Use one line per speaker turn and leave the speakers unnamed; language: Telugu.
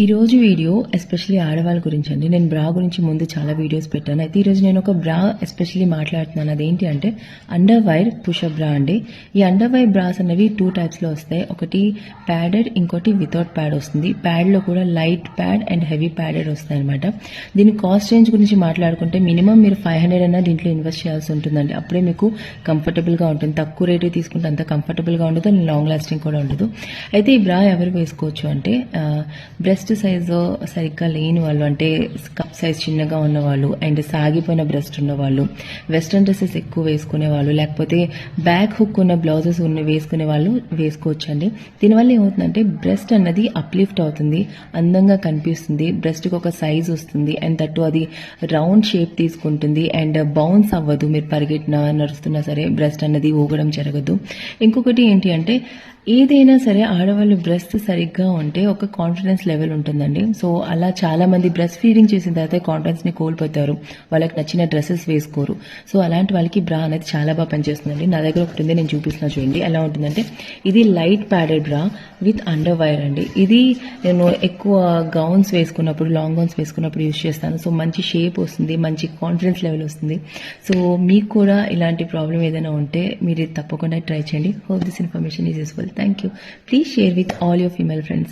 ఈరోజు వీడియో ఎస్పెషల్లీ ఆడవాళ్ళ గురించి అండి. నేను బ్రా గురించి ముందు చాలా వీడియోస్ పెట్టాను. అయితే ఈరోజు నేను ఒక బ్రా ఎస్పెషల్లీ మాట్లాడుతున్నాను. అదేంటి అంటే అండర్ వైర్ పుషప్ బ్రా అండి. ఈ అండర్ వైర్ బ్రాస్ అనేవి 2 టైప్స్లో వస్తాయి. ఒకటి ప్యాడెడ్, ఇంకోటి వితౌట్ ప్యాడ్ వస్తుంది. ప్యాడ్లో కూడా light pad and heavy padded వస్తాయి అనమాట. దీని కాస్ట్ రేంజ్ గురించి మాట్లాడుకుంటే మినిమం మీరు 500 అన్నా దీంట్లో ఇన్వెస్ట్ చేయాల్సి ఉంటుందండి. అప్పుడే మీకు కంఫర్టబుల్గా ఉంటుంది. తక్కువ రేటు తీసుకుంటే అంత కంఫర్టబుల్గా ఉండదు అండ్ లాంగ్ లాస్టింగ్ కూడా ఉండదు. అయితే ఈ బ్రా ఎవరు వేసుకోవచ్చు అంటే బ్రెస్ట్ సైజు సరిగ్గా లేని వాళ్ళు, అంటే కప్ సైజ్ చిన్నగా ఉన్నవాళ్ళు అండ్ సాగిపోయిన బ్రెస్ట్ ఉన్నవాళ్ళు, వెస్ట్రన్ డ్రెస్సెస్ ఎక్కువ వేసుకునే వాళ్ళు, లేకపోతే బ్యాక్ హుక్ ఉన్న బ్లౌజెస్ వేసుకునే వాళ్ళు వేసుకోవచ్చు అండి. దీనివల్ల ఏమవుతుందంటే బ్రెస్ట్ అన్నది అప్లిఫ్ట్ అవుతుంది, అందంగా కనిపిస్తుంది, బ్రెస్ట్కి ఒక సైజ్ వస్తుంది అండ్ దట్టు అది రౌండ్ షేప్ తీసుకుంటుంది అండ్ బౌన్స్ అవ్వదు. మీరు పరిగెట్టినా నడుస్తున్నా సరే బ్రెస్ట్ అన్నది ఊగడం జరగదు. ఇంకొకటి ఏంటి అంటే ఏదైనా సరే ఆడవాళ్ళు బ్రెస్ట్ సరిగ్గా ఉంటే ఒక కాన్ఫిడెన్స్ లెవెల్ ఉంటుందండి. సో అలా చాలా మంది బ్రెస్ట్ ఫీడింగ్ చేసిన తర్వాత కాన్ఫిడెన్స్ ని కోల్పోతారు, వాళ్ళకి నచ్చిన డ్రెస్సెస్ వేసుకోరు. సో అలాంటి వాళ్ళకి బ్రా అనేది చాలా బాగా పనిచేస్తుందండి. నా దగ్గర ఒకటి ఉంది, నేను చూపిస్తున్నా చూడండి ఎలా ఉంటుందంటే. ఇది లైట్ ప్యాడెడ్ బ్రా విత్ అండర్ వైర్ అండి. ఇది నేను ఎక్కువ గౌన్స్ వేసుకున్నప్పుడు, లాంగ్ గౌన్స్ వేసుకున్నప్పుడు యూజ్ చేస్తాను. సో మంచి షేప్ వస్తుంది, మంచి కాన్ఫిడెన్స్ లెవెల్ వస్తుంది. సో మీకు కూడా ఇలాంటి ప్రాబ్లం ఏదైనా ఉంటే మీరు ఇది తప్పకుండా ట్రై చేయండి. Hope this information is useful. Thank you. Please share with all your female friends.